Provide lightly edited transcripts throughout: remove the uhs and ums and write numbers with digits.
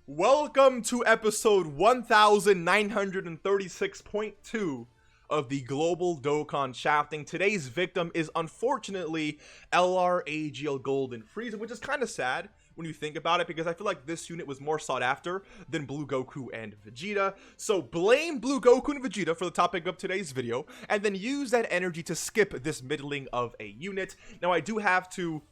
Welcome to episode 1936.2 of the Global Dokkan Shafting. Today's victim is unfortunately LR AGL Golden Frieza, which is kind of sad when you think about it, because I feel like this unit was more sought after than Blue Goku and Vegeta. So blame Blue Goku and Vegeta for the topic of today's video, and then use that energy to skip this middling of a unit. Now I do have to,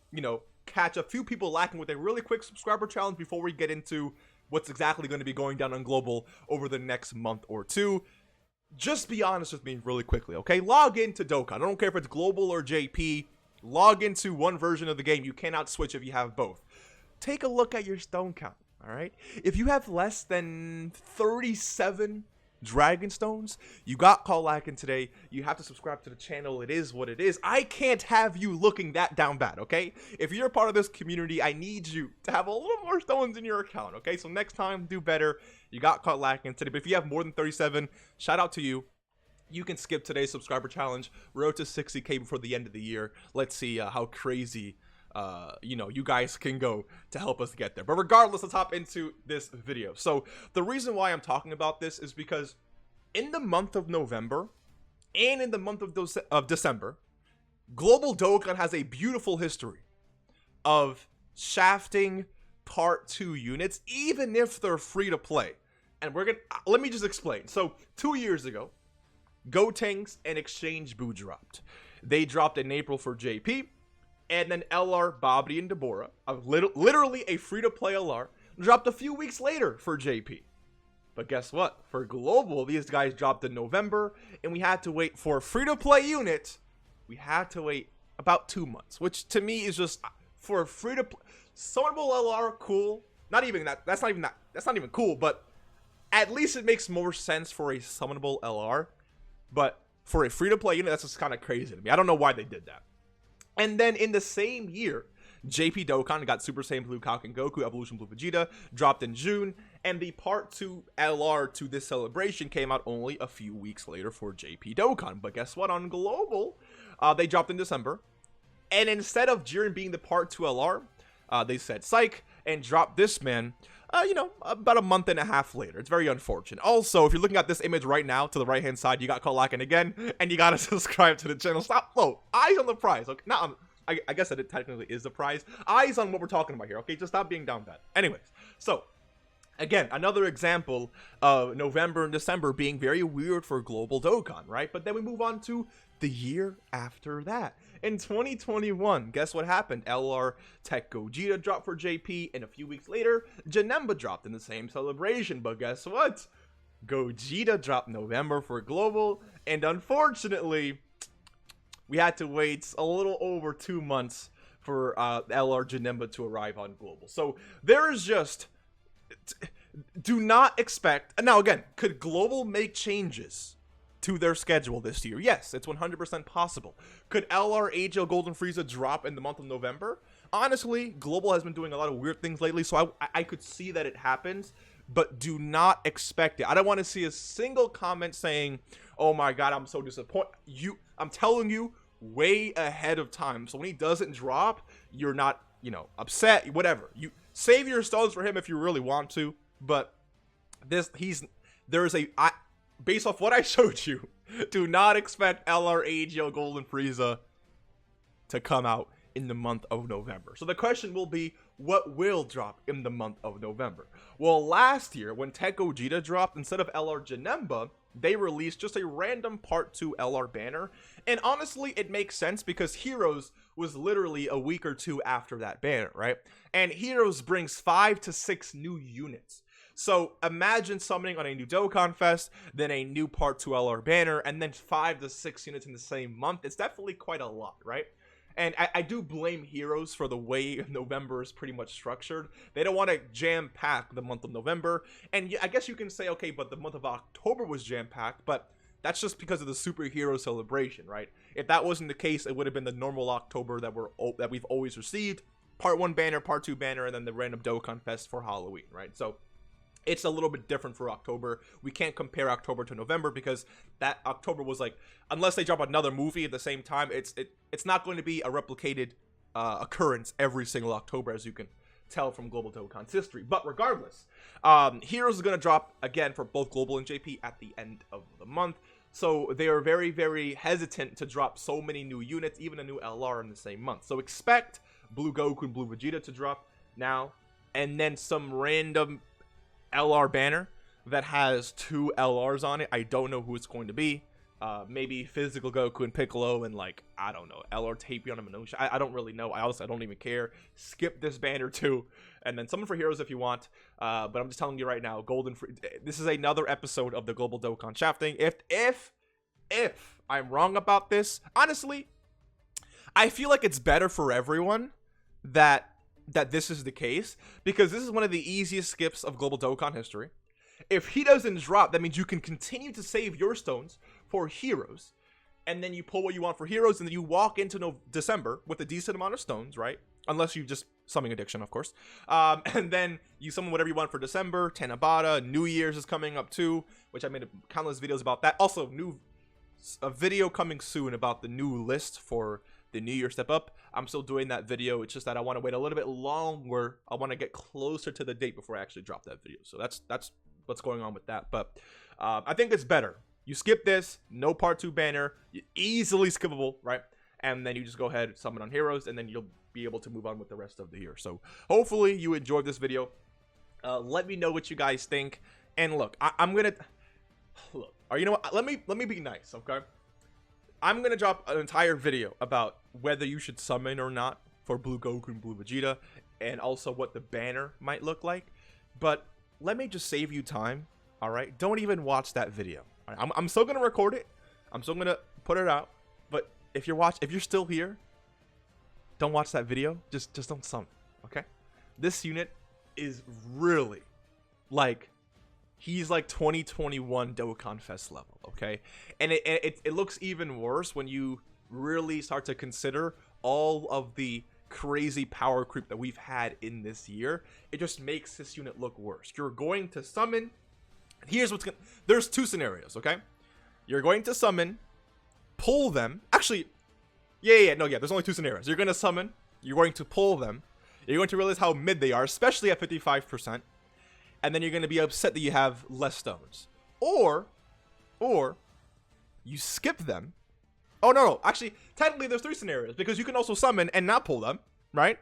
catch a few people lacking with a really quick subscriber challenge before we get into what's exactly going to be going down on Global over the next month or two. Just be honest with me really quickly, okay? Log into Dokkan. I don't care if it's Global or JP. Log into one version of the game. You cannot switch if you have both. Take a look at your stone count, all right? If you have less than 37 Dragon Stones, you got caught lacking today. You have to subscribe to the channel. It is what it is. I can't have you looking that down bad, okay? If you're a part of this community, I need you to have a little more stones in your account, okay? So next time, do better. You got caught lacking today, but if you have more than 37, shout out to you. You can skip today's subscriber challenge. Road to 60K before the end of the year. Let's see how crazy you guys can go to help us get there. But regardless, let's hop into this video. So the reason why I'm talking about this is because in the month of November and in the month of December, Global Dokkan has a beautiful history of shafting part 2 units, even if they're free to play. And let me just explain. So 2 years ago, Gotenks and Exchange Boo dropped. They dropped in April for JP. And then LR, Babidi, and Deborah, literally a free-to-play LR, dropped a few weeks later for JP. But guess what? For Global, these guys dropped in November, and we had to wait for a free-to-play unit. We had to wait about 2 months, which to me is just, for a free-to-play, summonable LR, cool. Not even that. That's not even cool, but at least it makes more sense for a summonable LR. But for a free-to-play unit, that's just kind of crazy to me. I don't know why they did that. And then in the same year, JP Dokkan got Super Saiyan Blue Kaku and Goku, Evolution Blue Vegeta, dropped in June, and the Part 2 LR to this celebration came out only a few weeks later for JP Dokkan. But guess what? On Global, they dropped in December, and instead of Jiren being the Part 2 LR, they said psych, and dropped this man, about a month and a half later. It's very unfortunate. Also, if you're looking at this image right now, to the right-hand side, you got caught lacking again, and you gotta subscribe to the channel. Stop, eyes on the prize, okay? Not on, I guess that it technically is the prize. Eyes on what we're talking about here, okay? Just stop being down bad. Anyways, so, again, another example of November and December being very weird for Global Dokkan, right? But then we move on to the year after that. In 2021, guess what happened? LR Tech Gogeta dropped for JP, and a few weeks later, Janemba dropped in the same celebration. But guess what? Gogeta dropped November for Global, and unfortunately, we had to wait a little over 2 months for LR Janemba to arrive on Global. So there is just, do not expect. Now again, could Global make changes to their schedule this year? Yes, it's 100% possible. Could LR AGL Golden Frieza drop in the month of November? Honestly, Global has been doing a lot of weird things lately, so I could see that it happens, but do not expect it. I don't want to see a single comment saying, oh my god, I'm so disappointed. I'm telling you, way ahead of time. So when he doesn't drop, you're not, upset, whatever. You save your stones for him if you really want to, but based off what I showed you, do not expect LR AGL Golden Frieza to come out in the month of November. So the question will be, what will drop in the month of November? Well, last year, when Tech Gogeta dropped, instead of LR Janemba, they released just a random Part 2 LR banner. And honestly, it makes sense because Heroes was literally a week or two after that banner, right? And Heroes brings 5 to 6 new units. So imagine summoning on a new Dokkan Fest, then a new Part 2 LR banner, and then 5 to 6 units in the same month. It's definitely quite a lot, right? And I do blame Heroes for the way November is pretty much structured. They don't want to jam-pack the month of November. And I guess you can say, okay, but the month of October was jam-packed, but that's just because of the superhero celebration, right? If that wasn't the case, it would have been the normal October that we've always received. Part 1 banner, Part 2 banner, and then the random Dokkan Fest for Halloween, right? So it's a little bit different for October. We can't compare October to November because that October was like, unless they drop another movie at the same time, it's not going to be a replicated occurrence every single October, as you can tell from Global Dokkan's history. But regardless, Heroes is going to drop again for both Global and JP at the end of the month. So they are very, very hesitant to drop so many new units, even a new LR in the same month. So expect Blue Goku and Blue Vegeta to drop now, and then some random LR banner that has 2 LRs on it. I don't know who it's going to be. Maybe Physical Goku and Piccolo and, like, I don't know, LR Tapion and Minosha. I don't really know. I don't even care. Skip this banner too. And then summon for Heroes if you want. But I'm just telling you right now, this is another episode of the Global Dokkan Shafting. If I'm wrong about this, honestly, I feel like it's better for everyone that this is the case, because this is one of the easiest skips of Global Dokkan history. If he doesn't drop, that means you can continue to save your stones for Heroes, and then you pull what you want for Heroes, and then you walk into December with a decent amount of stones, right? Unless you just Summoning Addiction, of course. And then you summon whatever you want for December. Tanabata, New Year's is coming up too, which I made countless videos about that. Also, a video coming soon about the new list for the New Year Step Up. I'm still doing that video. It's just that I want to wait a little bit longer. I want to get closer to the date before I actually drop that video. So that's what's going on with that. But I think it's better. You skip this, no part 2 banner, easily skippable, right? And then you just go ahead, summon on Heroes, and then you'll be able to move on with the rest of the year. So hopefully you enjoyed this video. Let me know what you guys think. And look, I'm gonna look. Or you know what? Let me be nice, okay? I'm gonna drop an entire video about whether you should summon or not for Blue Goku and Blue Vegeta, and also what the banner might look like. But let me just save you time. All right, don't even watch that video. All right? I'm still gonna record it. I'm still gonna put it out. But if you're still here, don't watch that video. Just don't summon. Okay? This unit is really like, he's like 2021 Dokkan Fest level. Okay, and it looks even worse when you really start to consider all of the crazy power creep that we've had in this year. It just makes this unit look worse. You're going to summon. There's 2 scenarios, okay? You're going to summon, pull them. Actually, there's only 2 scenarios. You're going to summon, you're going to pull them, you're going to realize how mid they are, especially at 55%, and then you're going to be upset that you have less stones. Or you skip them. Oh, no, actually, technically there's 3 scenarios, because you can also summon and not pull them, right?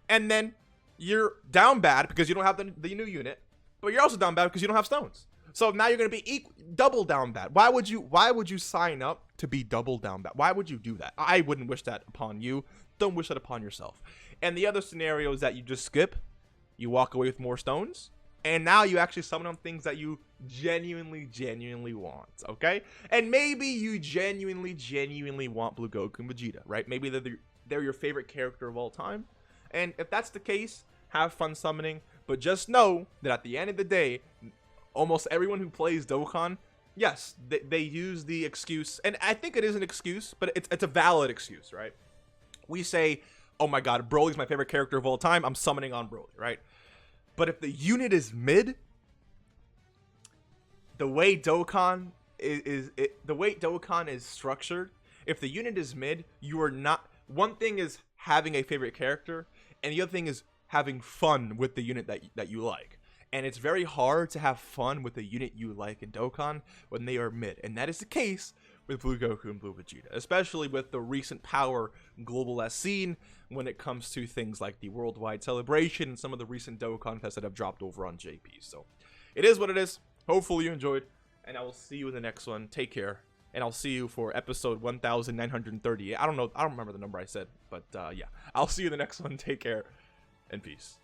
And then you're down bad because you don't have the new unit, but you're also down bad because you don't have stones. So now you're going to be double down bad. Why would you sign up to be double down bad? Why would you do that? I wouldn't wish that upon you. Don't wish that upon yourself. And the other scenario is that you just skip, you walk away with more stones, and now you actually summon on things that you genuinely want, okay? And maybe you genuinely want Blue Goku and Vegeta, right? Maybe they're your favorite character of all time. And if that's the case, have fun summoning. But just know that at the end of the day, almost everyone who plays Dokkan, yes, they use the excuse, and I think it is an excuse, but it's a valid excuse, right? We say, oh my god, Broly's my favorite character of all time, I'm summoning on Broly, right? But if the unit is mid, the way Dokkan is structured, if the unit is mid, you are not. One thing is having a favorite character, and the other thing is having fun with the unit that you like. And it's very hard to have fun with a unit you like in Dokkan when they are mid. And that is the case with Blue Goku and Blue Vegeta, especially with the recent power Global has seen when it comes to things like the Worldwide Celebration and some of the recent Dokkan Fests that have dropped over on JP. So it is what it is. Hopefully you enjoyed, and I will see you in the next one. Take care, and I'll see you for episode 1930. I don't remember the number I said, but yeah, I'll see you in the next one. Take care, and peace.